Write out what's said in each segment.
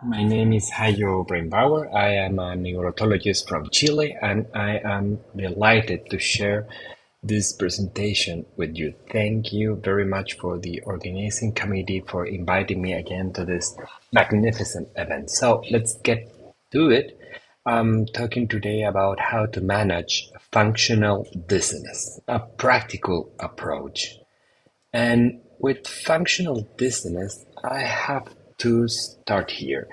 My name is Hayo Brainbauer. I am a neurologist from Chile, and I am delighted to share this presentation with you. Thank you very much for the organizing committee for inviting me again to this magnificent event. So let's get to it. I'm talking today about how to manage functional dizziness, a practical approach. And with functional dizziness, I have to start here.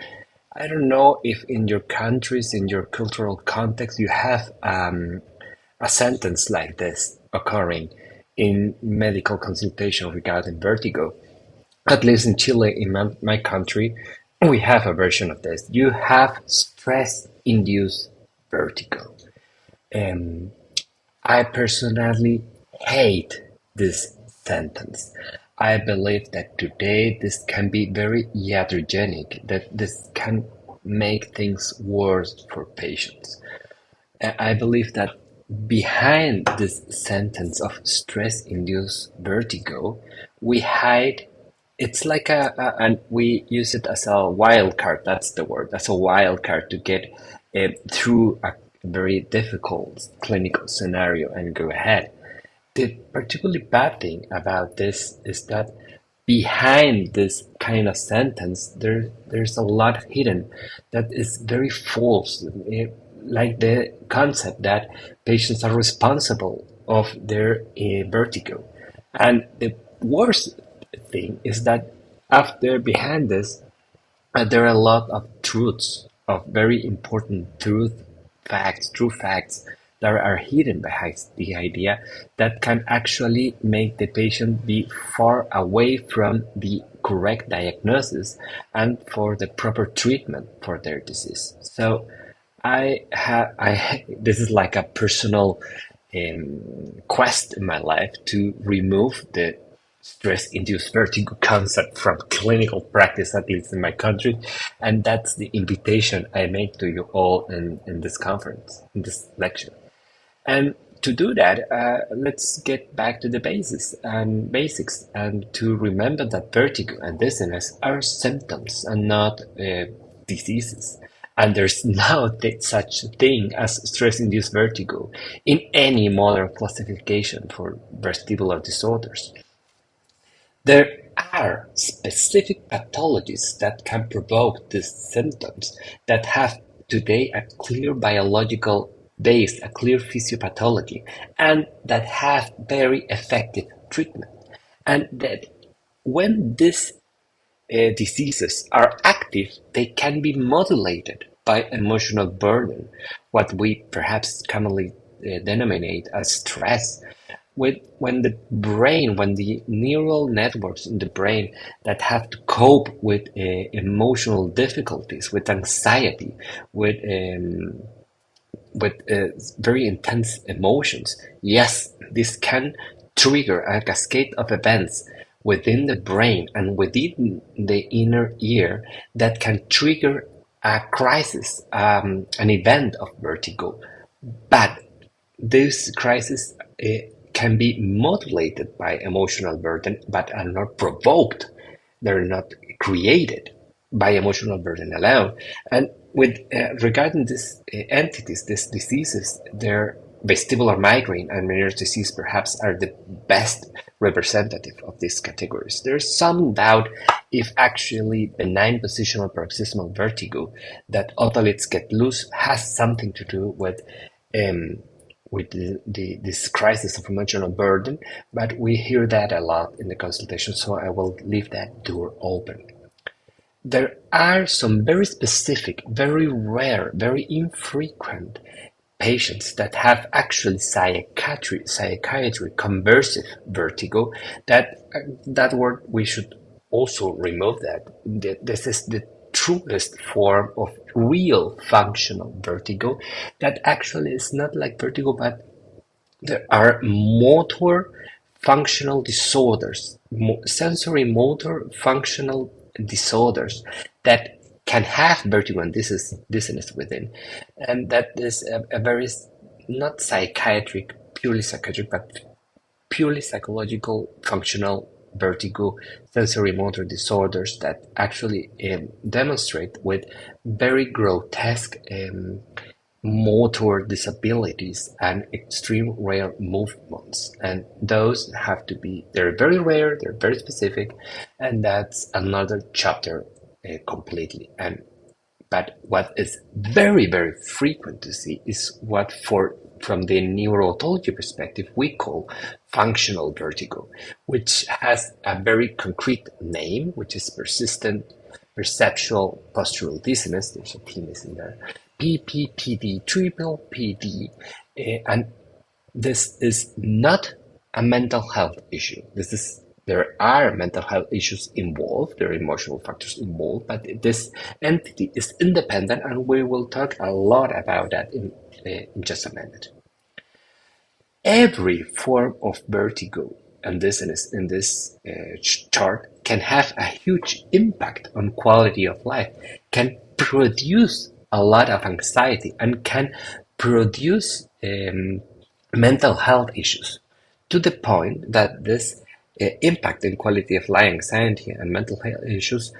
I don't know if in your countries, in your cultural context, you have a sentence like this occurring in medical consultation regarding vertigo. At least in Chile, in my country, we have a version of this. You have stress-induced vertigo. Um, I personally hate this sentence. I believe that today this can be very iatrogenic, that this can make things worse for patients. I believe that behind this sentence of stress-induced vertigo, we hide, it's like and we use it as a wild card, that's the word, as a wild card to get through a very difficult clinical scenario and go ahead. The particularly bad thing about this is that behind this kind of sentence, there's a lot hidden that is very false, like the concept that patients are responsible of their vertigo. And the worst thing is that after behind this, there are a lot of truths, of very important true facts that are hidden behind the idea that can actually make the patient be far away from the correct diagnosis and for the proper treatment for their disease. So this is like a personal quest in my life to remove the stress-induced vertigo concept from clinical practice, at least in my country. And that's the invitation I make to you all in this conference, in this lecture. And to do that, let's get back to the basics, and to remember that vertigo and dizziness are symptoms and not diseases. And there's no such thing as stress-induced vertigo in any modern classification for vestibular disorders. There are specific pathologies that can provoke these symptoms that have today a clear biological base, a clear physiopathology, and that have very effective treatment. And that when these diseases are active, they can be modulated by emotional burden, what we perhaps commonly denominate as stress. When the brain, when the neural networks in the brain that have to cope with emotional difficulties, with anxiety, with very intense emotions, yes, this can trigger a cascade of events within the brain and within the inner ear that can trigger a crisis, an event of vertigo. But this crisis can be modulated by emotional burden, but are not provoked. They're not created by emotional burden alone. And with regarding these entities, these diseases, their vestibular migraine and Meniere's disease perhaps are the best representative of these categories. There's some doubt if actually benign positional paroxysmal vertigo that others get loose has something to do um, with this crisis of emotional burden, but we hear that a lot in the consultation, so I will leave that door open. There are some very specific, very rare, very infrequent patients that have actually psychiatry conversive vertigo. That word, we should also remove that. This is the truest form of real functional vertigo that actually is not like vertigo, but there are motor functional disorders, sensory motor functional disorders that can have vertigo, and this is dizziness within, and that is a very not psychiatric, purely psychiatric, but purely psychological functional vertigo sensory motor disorders that actually demonstrate with very grotesque motor disabilities and extreme rare movements. And those have to be, they're very rare, they're very specific, and that's another chapter completely. And but what is very, very frequent to see is what, from the neurootology perspective, we call functional vertigo, which has a very concrete name, which is persistent perceptual postural dizziness. There's a penis in there. PPPD, triple PD. And this is not a mental health issue. There are mental health issues involved, there are emotional factors involved, but this entity is independent, and we will talk a lot about that in just a minute. Every form of vertigo and dizziness in this chart can have a huge impact on quality of life, can produce a lot of anxiety, and can produce mental health issues, to the point that this impact in quality of life, anxiety, and mental health issues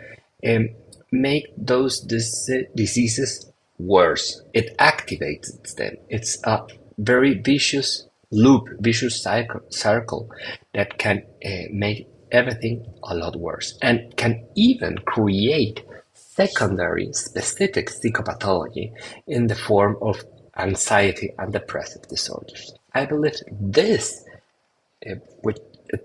um, make those diseases worse. It activates them. It's a very vicious loop, vicious circle that can make everything a lot worse, and can even create secondary specific psychopathology in the form of anxiety and depressive disorders. I believe with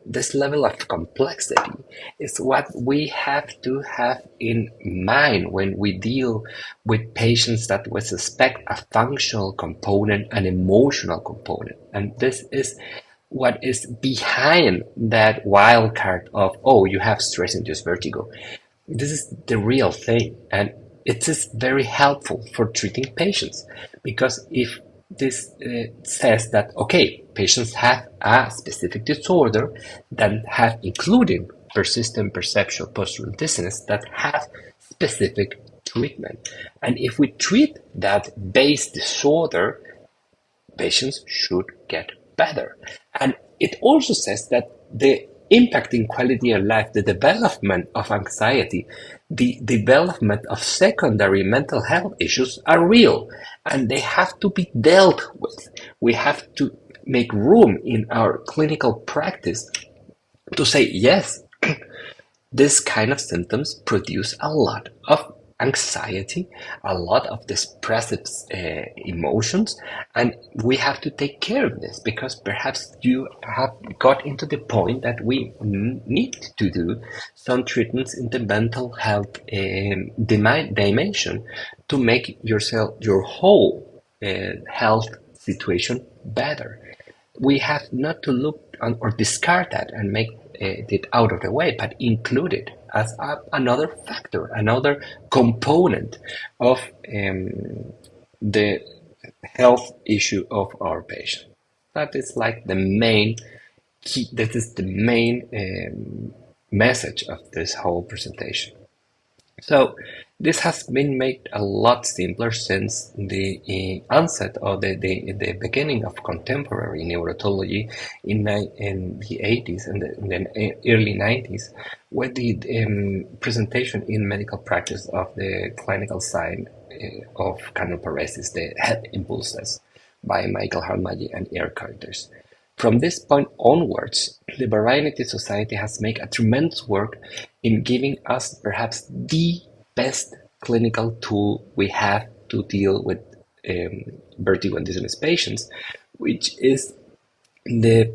this level of complexity is what we have to have in mind when we deal with patients that we suspect a functional component, an emotional component. And this is what is behind that wild card of, oh, you have stress-induced vertigo. This is the real thing, and it is very helpful for treating patients, because if this says that, okay, patients have a specific disorder that have including persistent perceptual postural dizziness that have specific treatment. And if we treat that base disorder, patients should get better. And it also says that the impact in quality of life, the development of anxiety, the development of secondary mental health issues are real, and they have to be dealt with. We have to make room in our clinical practice to say, yes, this kind of symptoms produce a lot of anxiety, a lot of depressive emotions, and we have to take care of this, because perhaps you have got into the point that we need to do some treatments in the mental health dimension to make your whole health situation better. We have not to look or discard that and make it out of the way, but include it as another factor, another component of the health issue of our patient. That is like the main key, that is the main message of this whole presentation. So this has been made a lot simpler since the onset or the beginning of contemporary neurotology in the 80s and the early 90s, with the presentation in medical practice of the clinical sign of canal paresis, the head impulses, by Michael Harmagi and Eric Carters. From this point onwards, the Variety Society has made a tremendous work in giving us perhaps the best clinical tool we have to deal with vertigo and dizziness patients, which is the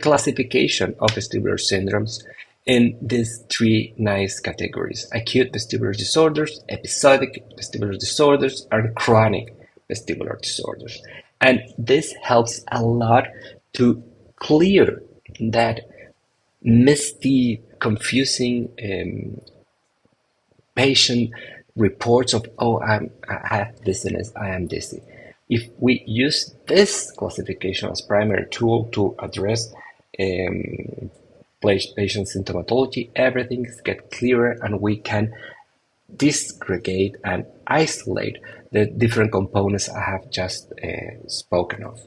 classification of vestibular syndromes in these three nice categories: acute vestibular disorders, episodic vestibular disorders, and chronic vestibular disorders. And this helps a lot to clear that misty, confusing patient reports of, oh, I have dizziness, I am dizzy. If we use this classification as primary tool to address patient symptomatology, everything gets clearer, and we can disaggregate and isolate the different components I have just spoken of.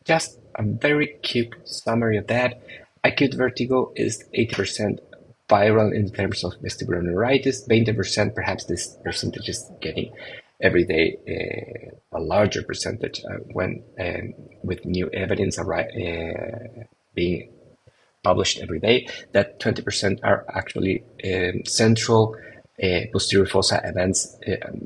Just a very quick summary of that. Acute vertigo is 80% viral in terms of vestibular neuritis. 20%, perhaps this percentage is getting every day a larger percentage when with new evidence being published every day, that 20% are actually central posterior fossa events,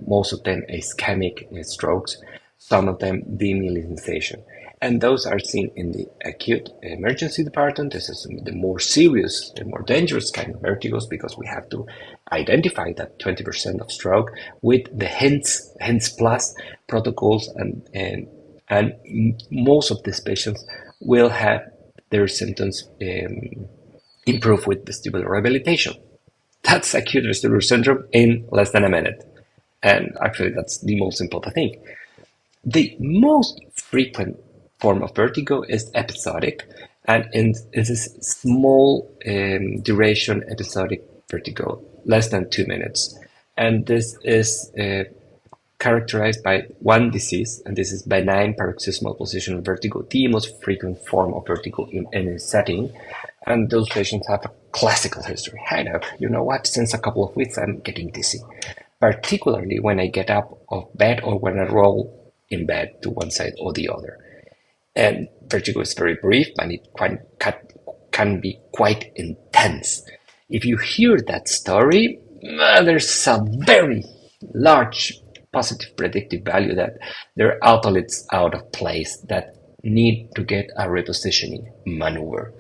most of them ischemic strokes, some of them demyelinization. And those are seen in the acute emergency department. This is the more serious, the more dangerous kind of vertigos, because we have to identify that 20% of stroke with the HINTS plus protocols, and most of these patients will have their symptoms improve with vestibular rehabilitation. That's acute vestibular syndrome in less than a minute. And actually, that's the most important thing. The most frequent form of vertigo is episodic, and it is small duration episodic vertigo, less than 2 minutes. And this is characterized by one disease, and this is benign paroxysmal positional vertigo, the most frequent form of vertigo in any setting. And those patients have a classical history. I know, you know what, since a couple of weeks I'm getting dizzy, particularly when I get up of bed or when I roll in bed to one side or the other. And vertigo is very brief, but it can be quite intense. If you hear that story, there's a very large positive predictive value that there are otoliths out of place that need to get a repositioning maneuver.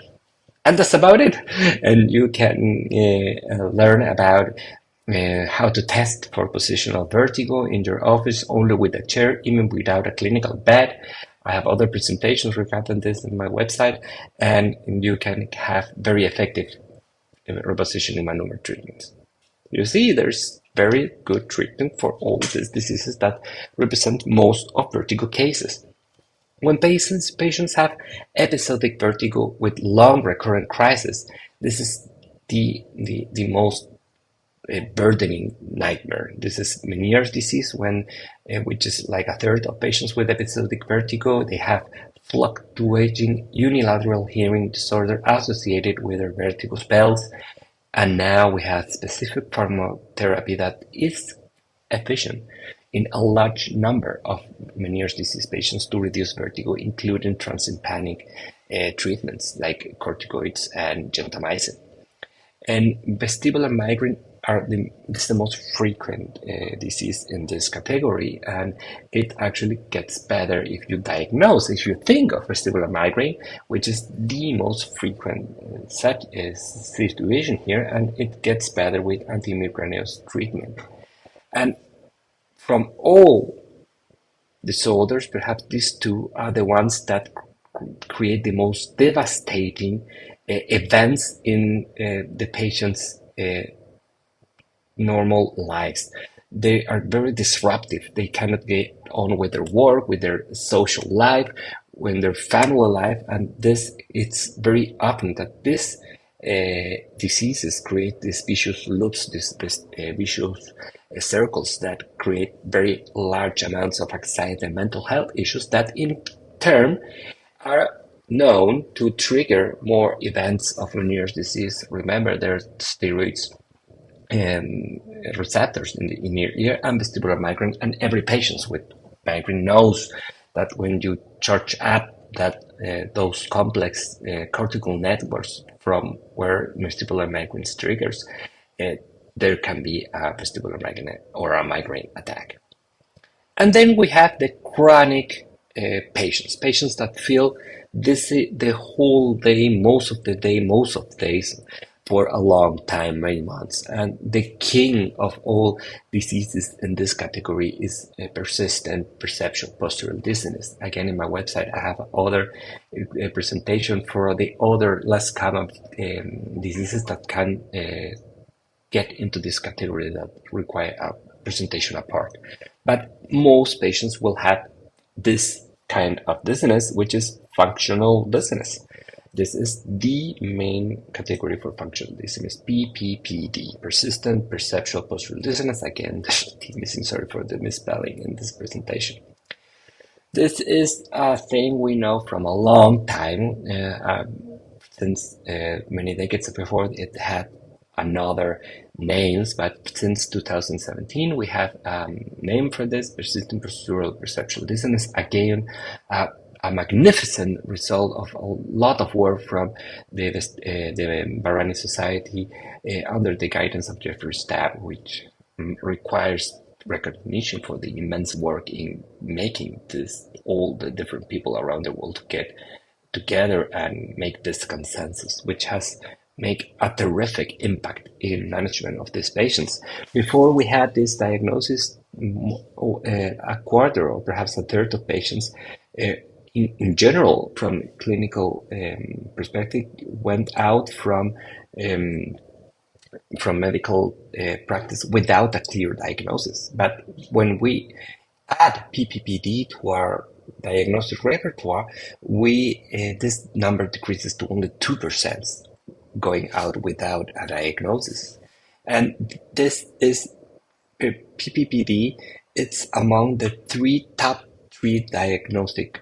And that's about it. And you can learn about how to test for positional vertigo in your office only with a chair, even without a clinical bed. I have other presentations regarding this on my website, and you can have very effective repositioning maneuver treatments. You see, there's very good treatment for all these diseases that represent most of vertigo cases. When patients have episodic vertigo with long recurrent crisis, this is the most burdening nightmare. This is Meniere's disease, which is like a third of patients with episodic vertigo. They have fluctuating unilateral hearing disorder associated with their vertigo spells. And now we have specific pharmacotherapy that is efficient in a large number of Meniere's disease patients to reduce vertigo, including transympanic treatments like corticoids and gentamicin. And vestibular migraine is the most frequent disease in this category, and it actually gets better if you think of vestibular migraine, which is the most frequent situation here, and it gets better with antimigrainous treatment. And from all disorders, perhaps these two are the ones that create the most devastating events in the patient's normal lives. They are very disruptive. They cannot get on with their work, with their social life, with their family life, and it's very often that these diseases create these vicious loops, these vicious circles that create very large amounts of anxiety and mental health issues that in turn are known to trigger more events of Meniere's disease. Remember, there's steroids receptors in the inner ear and vestibular migraine, and every patient with migraine knows that when you charge up that those complex cortical networks from where vestibular migraine triggers, there can be a vestibular migraine or a migraine attack. And then we have the chronic patients that feel dizzy the whole day, most of the days, for a long time, many months. And the king of all diseases in this category is persistent perceptual postural dizziness. Again, in my website, I have other presentation for the other less common diseases that can get into this category that require a presentation apart. But most patients will have this kind of dizziness, which is functional dizziness. This is the main category for functional dizziness, PPPD, persistent perceptual postural dizziness. Again, sorry for the misspelling in this presentation. This is a thing we know from a long time. since many decades before it had another names, but since 2017 we have a name for this: persistent postural perceptual dizziness. Again, a magnificent result of a lot of work from the Barani Society under the guidance of Jeffrey Stab, which requires recognition for the immense work in making this all the different people around the world get together and make this consensus, which has make a terrific impact in management of these patients. Before we had this diagnosis, a quarter or perhaps a third of patients, in general, from clinical perspective, went out from medical practice without a clear diagnosis. But when we add PPPD to our diagnostic repertoire, we this number decreases to only 2% going out without a diagnosis. And this is PPPD. It's among the top three diagnostic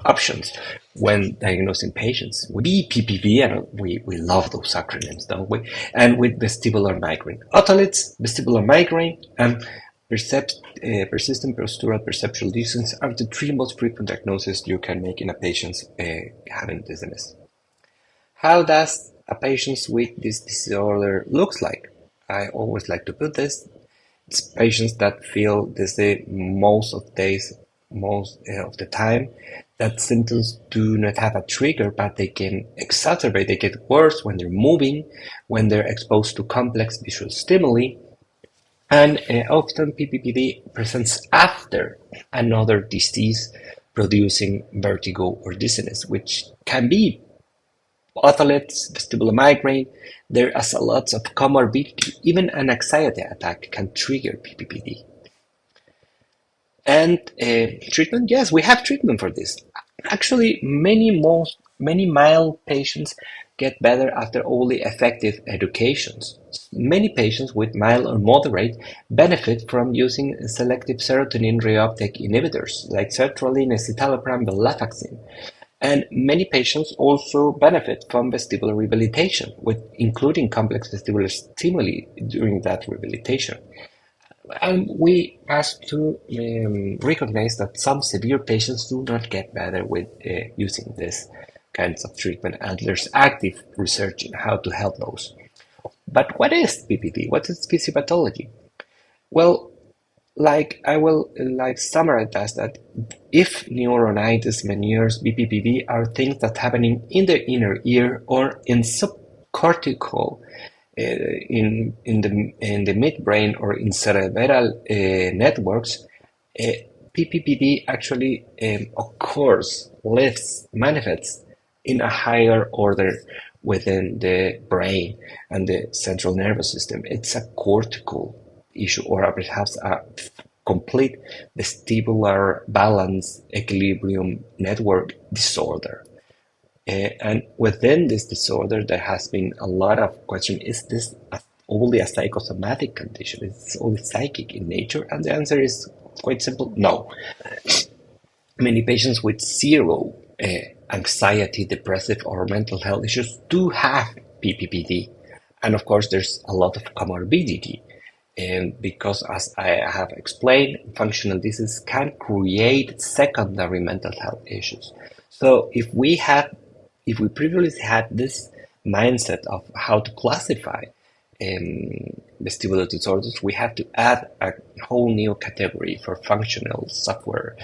options when diagnosing patients with PPV, and we love those acronyms, don't we? And with vestibular migraine. Otoliths, vestibular migraine, and persistent postural perceptual dizziness are the three most frequent diagnoses you can make in a patient having dizziness. How does a patient with this disorder looks like? I always like to put this. It's patients that feel dizzy most of the time, that symptoms do not have a trigger, but they can exacerbate, they get worse when they're moving, when they're exposed to complex visual stimuli, and often PPPD presents after another disease producing vertigo or dizziness, which can be otoliths, vestibular migraine. There is a lot of comorbidity. Even an anxiety attack can trigger PPPD. And treatment, yes, we have treatment for this. Actually, many mild patients get better after only effective educations. Many patients with mild or moderate benefit from using selective serotonin reuptake inhibitors like sertraline, escitalopram, venlafaxine. And many patients also benefit from vestibular rehabilitation, including complex vestibular stimuli during that rehabilitation. And we have to recognize that some severe patients do not get better with using this kinds of treatment, and there's active research in how to help those. But what is PPD? What is physiopathology? Well, I will summarize that if neuronitis, Meniere's, BPPV are things that happening in the inner ear or in subcortical in the midbrain or in cerebral networks, PPPD actually occurs, lives, manifests in a higher order within the brain and the central nervous system. It's a cortical issue, or perhaps a complete vestibular balance equilibrium network disorder. And within this disorder, there has been a lot of question: is this only a psychosomatic condition? Is it only psychic in nature? And the answer is quite simple: no. Many patients with zero anxiety, depressive, or mental health issues do have PPPD. And of course, there's a lot of comorbidity. And because, as I have explained, functional disease can create secondary mental health issues. So if we previously had this mindset of how to classify vestibular disorders, we have to add a whole new category for functional software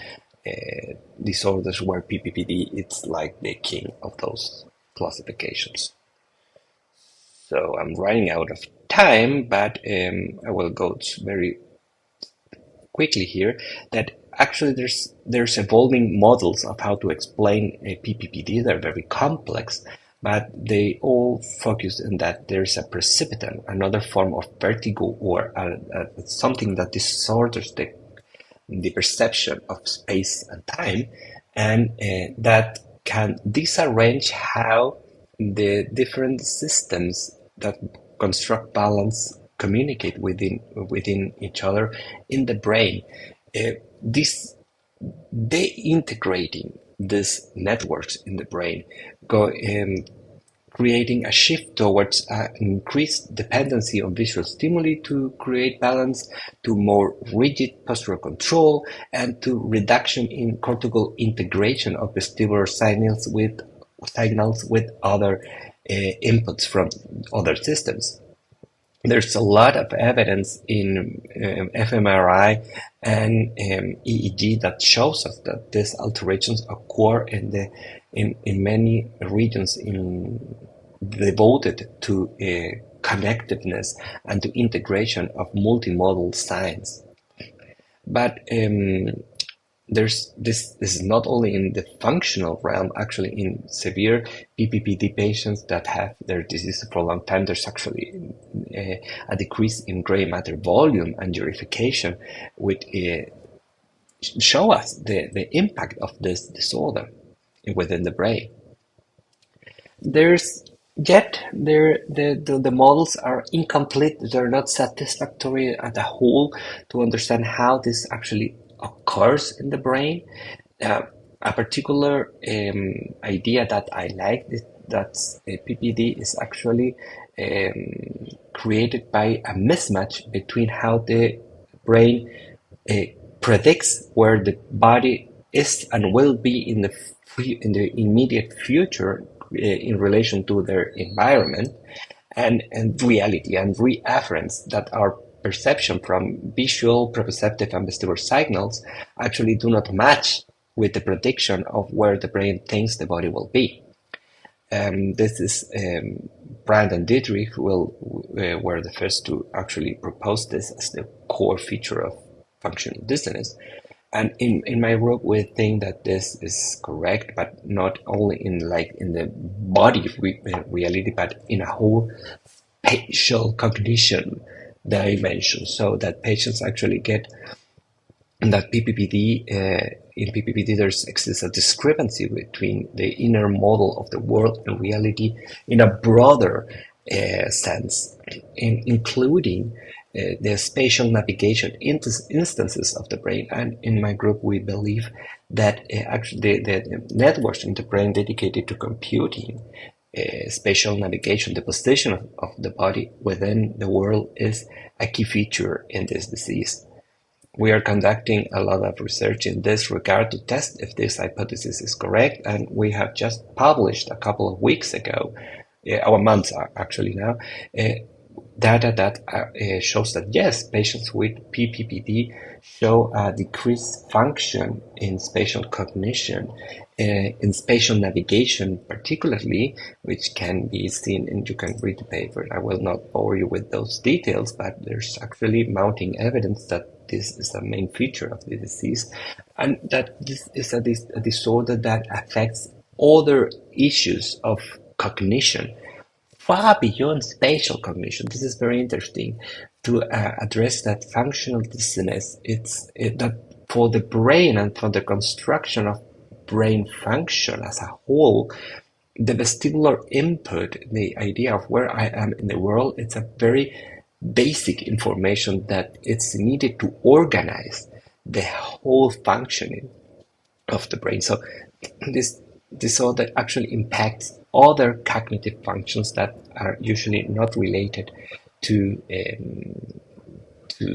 disorders, where PPPD is like the king of those classifications. So I'm running out of time, but I will go very quickly here. That actually there's evolving models of how to explain a PPPD. They're very complex, but they all focus on that there's a precipitant, another form of vertigo, or something that disorders the perception of space and time, and that can disarrange how the different systems that construct balance communicate within each other in the brain. This de-integrating these networks in the brain, go creating a shift towards an increased dependency on visual stimuli to create balance, to more rigid postural control, and to reduction in cortical integration of vestibular signals with other inputs from other systems. There's a lot of evidence in fMRI and EEG that shows us that these alterations occur in many regions devoted to connectiveness and to integration of multimodal signs. But there's this is not only in the functional realm. Actually, in severe PPPD patients that have their disease for a long time, there's actually a decrease in gray matter volume and purification, which show us the impact of this disorder within the brain. There's yet the models are incomplete. They're not satisfactory as a whole to understand how this actually occurs in the brain. A particular idea that I like is that PPD is actually created by a mismatch between how the brain predicts where the body is and will be in the immediate future in relation to their environment, and reality and reafference that our perception from visual, proprioceptive, and vestibular signals actually do not match with the prediction of where the brain thinks the body will be. This is Brand and Dietrich were the first to actually propose this as the core feature of functional dizziness. And in my group, we think that this is correct, but not only in the body reality, but in a whole spatial cognition dimension, so that patients actually get that PPPD. In PPPD, there exists a discrepancy between the inner model of the world and reality in a broader sense, including the spatial navigation instances of the brain. And in my group, we believe that actually the networks in the brain dedicated to computing spatial navigation, the position of the body within the world, is a key feature in this disease. We are conducting a lot of research in this regard to test if this hypothesis is correct, and we have just published a couple of weeks ago, our months actually now, data that shows that yes, patients with PPPD show a decreased function in spatial cognition, in spatial navigation particularly, which can be seen, and you can read the paper. I will not bore you with those details, but there's actually mounting evidence that this is a main feature of the disease, and that this is a disorder that affects other issues of cognition far beyond spatial cognition. This is very interesting to address that functional dizziness. That for the brain and for the construction of brain function as a whole, the vestibular input, the idea of where I am in the world, it's a very basic information that it's needed to organize the whole functioning of the brain. So this disorder actually impacts other cognitive functions that are usually not related to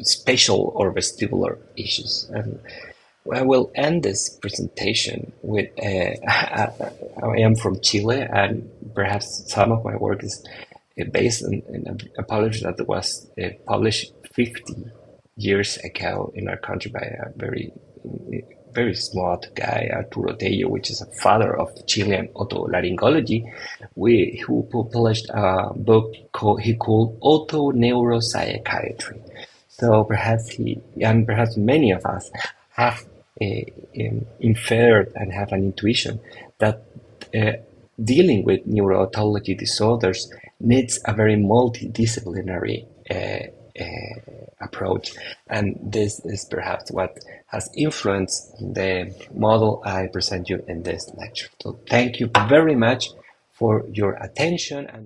spatial or vestibular issues. And I will end this presentation with I am from Chile, and perhaps some of my work is based on a publication that was published 50 years ago in our country by a very smart guy, Arturo Tello, which is a father of the Chilean Otolaryngology, who published a book he called Otoneuropsychiatry. So perhaps perhaps many of us have inferred and have an intuition that dealing with neurootology disorders needs a very multidisciplinary approach, and this is perhaps what has influenced the model I present you in this lecture. So thank you very much for your attention. And